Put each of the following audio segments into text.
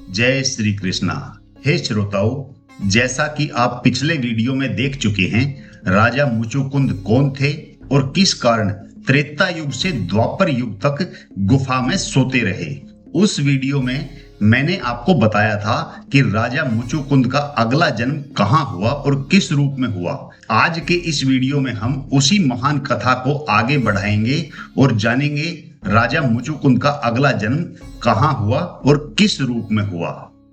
जय श्री कृष्णा। हे श्रोताओं, जैसा कि आप पिछले वीडियो में देख चुके हैं, राजा मुचुकुंद कौन थे और किस कारण त्रेता युग से द्वापर युग तक गुफा में सोते रहे। उस वीडियो में मैंने आपको बताया था कि राजा मुचुकुंद का अगला जन्म कहाँ हुआ और किस रूप में हुआ। आज के इस वीडियो में हम उसी महान कथा को आगे बढ़ाएंगे और जानेंगे राजा मुचुकुंद का अगला जन्म कहाँ हुआ और किस रूप में हुआ।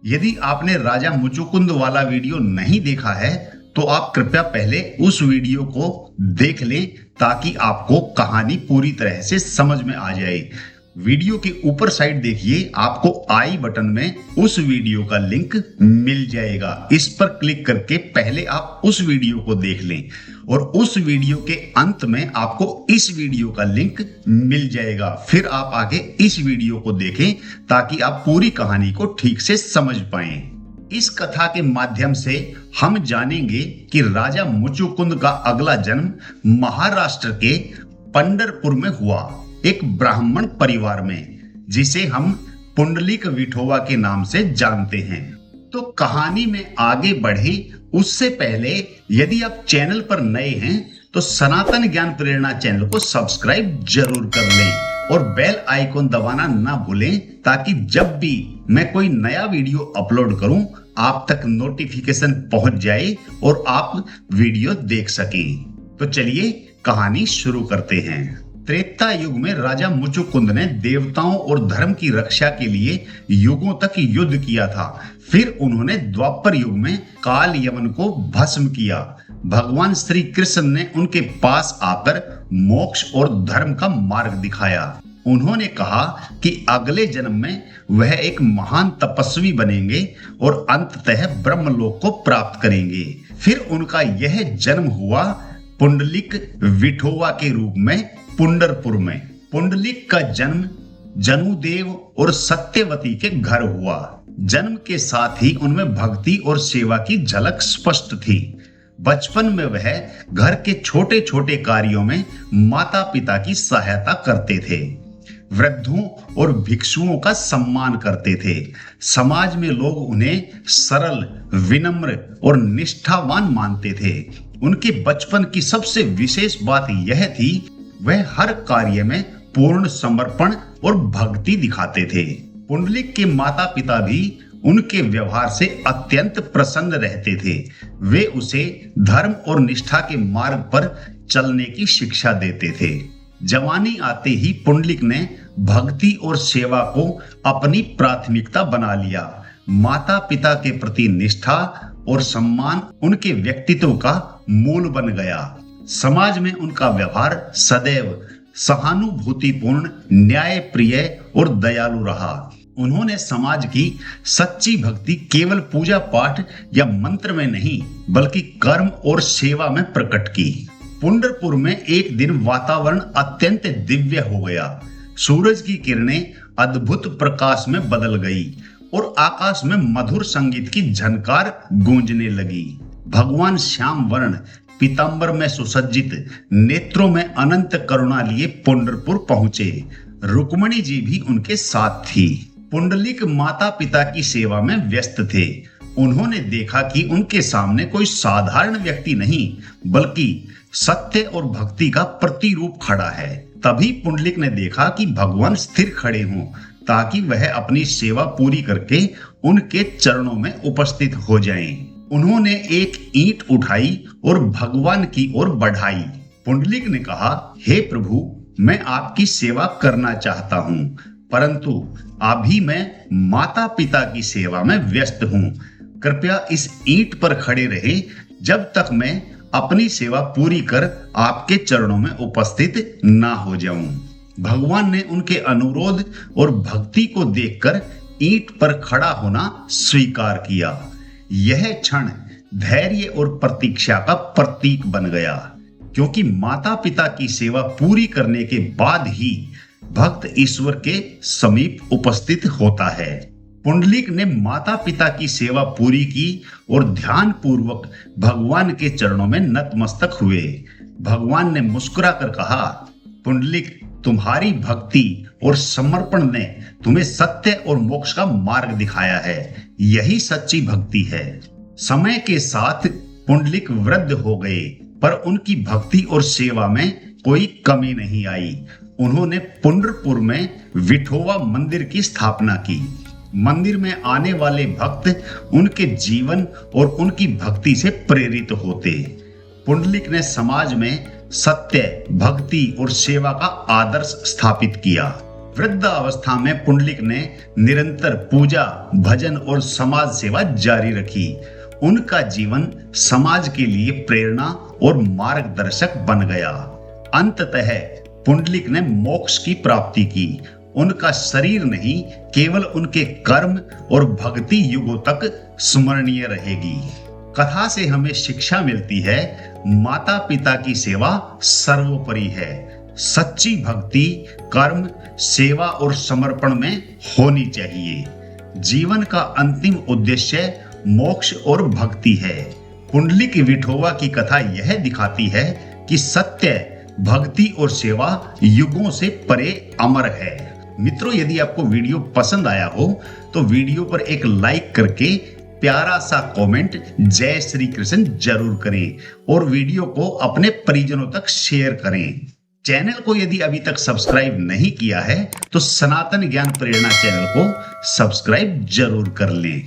यदि आपने राजा मुचुकुंद वाला वीडियो नहीं देखा है तो आप कृपया पहले उस वीडियो को देख लें ताकि आपको कहानी पूरी तरह से समझ में आ जाए। वीडियो के ऊपर साइड देखिए, आपको आई बटन में उस वीडियो का लिंक मिल जाएगा। इस पर क्लिक करके पहले आप उस वीडियो को देख लें और उस वीडियो के अंत में आपको इस वीडियो का लिंक मिल जाएगा। फिर आप आगे इस वीडियो को देखें ताकि आप पूरी कहानी को ठीक से समझ पाएं। इस कथा के माध्यम से हम जानेंगे कि राजा मुचुकुंद का अगला जन्म महाराष्ट्र के पंढरपुर में हुआ, एक ब्राह्मण परिवार में, जिसे हम पुंडलिक विठोबा के नाम से जानते हैं। तो कहानी में आगे बढ़े उससे पहले यदि आप चैनल पर नए हैं तो सनातन ज्ञान प्रेरणा चैनल को सब्सक्राइब जरूर कर लें और बेल आइकॉन दबाना ना भूलें ताकि जब भी मैं कोई नया वीडियो अपलोड करूं आप तक नोटिफिकेशन पहुंच जाए और आप वीडियो देख सकें। तो चलिए कहानी शुरू करते हैं। त्रेता युग में राजा मुचुकुंद ने देवताओं और धर्म की रक्षा के लिए युगों तक युद्ध किया था। फिर उन्होंने द्वापर युग में काल यवन को भस्म किया। भगवान श्री कृष्ण ने उनके पास आकर मोक्ष और धर्म का मार्ग दिखाया। उन्होंने कहा कि अगले जन्म में वह एक महान तपस्वी बनेंगे और अंततः ब्रह्मलोक को प्राप्त करेंगे। फिर उनका यह जन्म हुआ पुंडलिक विठोबा के रूप में पंढरपुर में। पुंडलिक का जन्म जनुदेव और सत्यवती के घर हुआ। जन्म के साथ ही उनमें भक्ति और सेवा की झलक स्पष्ट थी। बचपन में वह घर के छोटे छोटे कार्यों में माता पिता की सहायता करते थे, वृद्धों और भिक्षुओं का सम्मान करते थे। समाज में लोग उन्हें सरल, विनम्र और निष्ठावान मानते थे। उनके बचपन की सबसे विशेष बात यह थी वह हर कार्य में पूर्ण समर्पण और भक्ति दिखाते थे। पुंडलिक के माता पिता भी उनके व्यवहार से अत्यंत प्रसन्न रहते थे। वे उसे धर्म और निष्ठा के मार्ग पर चलने की शिक्षा देते थे। जवानी आते ही पुंडलिक ने भक्ति और सेवा को अपनी प्राथमिकता बना लिया। माता पिता के प्रति निष्ठा और सम्मान उनके व्यक्तित्व का मूल बन गया। समाज में उनका व्यवहार सदैव सहानुभूतिपूर्ण, न्यायप्रिय और दयालु रहा। उन्होंने समाज की सच्ची भक्ति केवल पूजा पाठ या मंत्र में नहीं बल्कि कर्म और सेवा में प्रकट की। पंढरपुर में एक दिन वातावरण अत्यंत दिव्य हो गया। सूरज की किरणें अद्भुत प्रकाश में बदल गई और आकाश में मधुर संगीत की झनकार गूंजने लगी। भगवान श्याम वर्ण पीतांबर में सुसज्जित, नेत्रों में अनंत करुणा लिए पंढरपुर पहुंचे। रुक्मणी जी भी उनके साथ थी। पुंडलिक माता पिता की सेवा में व्यस्त थे। उन्होंने देखा कि उनके सामने कोई साधारण व्यक्ति नहीं बल्कि सत्य और भक्ति का प्रतिरूप खड़ा है। तभी पुंडलिक ने देखा कि भगवान स्थिर खड़े हों ताकि वह अपनी सेवा पूरी करके उनके चरणों में उपस्थित हो जाएं। उन्होंने एक ईंट उठाई और भगवान की ओर बढ़ाई। पुंडलिक ने कहा, हे प्रभु, मैं आपकी सेवा करना चाहता हूँ, परंतु अभी मैं माता पिता की सेवा में व्यस्त हूँ। कृपया इस ईंट पर खड़े रहे जब तक मैं अपनी सेवा पूरी कर आपके चरणों में उपस्थित ना हो जाऊं। भगवान ने उनके अनुरोध और भक्ति को देखकर ईंट पर खड़ा होना स्वीकार किया। यह क्षण धैर्य और प्रतीक्षा का प्रतीक बन गया, क्योंकि माता पिता की सेवा पूरी करने के बाद ही भक्त ईश्वर के समीप उपस्थित होता है। पुंडलिक ने माता पिता की सेवा पूरी की और ध्यान पूर्वक भगवान के चरणों में नतमस्तक हुए। भगवान ने मुस्कुराकर कहा, पुंडलिक, तुम्हारी भक्ति और समर्पण ने तुम्हें सत्य और मोक्ष का मार्ग दिखाया है। यही सच्ची भक्ति है। समय के साथ पुंडलिक वृद्ध हो गए, पर उनकी भक्ति और सेवा में कोई कमी नहीं आई। उन्होंने पुंडरपुर में विठोवा मंदिर की स्थापना की। मंदिर में आने वाले भक्त उनके जीवन और उनकी भक्ति से प्रेरित होते। पुंडलिक ने समाज में सत्य, भक्ति और सेवा का आदर्श स्थापित किया। वृद्ध अवस्था में पुंडलिक ने निरंतर पूजा, भजन और समाज सेवा जारी रखी। उनका जीवन समाज के लिए प्रेरणा और मार्गदर्शक बन गया। अंततः पुंडलिक ने मोक्ष की प्राप्ति की। उनका शरीर नहीं, केवल उनके कर्म और भक्ति युगों तक स्मरणीय रहेगी। कथा से हमें शिक्षा मिलती है, माता पिता की सेवा सर्वोपरि है। सच्ची भक्ति कर्म, सेवा और समर्पण में होनी चाहिए। जीवन का अंतिम उद्देश्य मोक्ष और भक्ति है। पुंडलिक विठोवा की कथा यह दिखाती है कि सत्य, भक्ति और सेवा युगों से परे अमर है। मित्रों, यदि आपको वीडियो पसंद आया हो तो वीडियो पर एक लाइक करके प्यारा सा कमेंट जय श्री कृष्ण जरूर करें और वीडियो को अपने परिजनों तक शेयर करें। चैनल को यदि अभी तक सब्सक्राइब नहीं किया है तो सनातन ज्ञान प्रेरणा चैनल को सब्सक्राइब जरूर कर लें।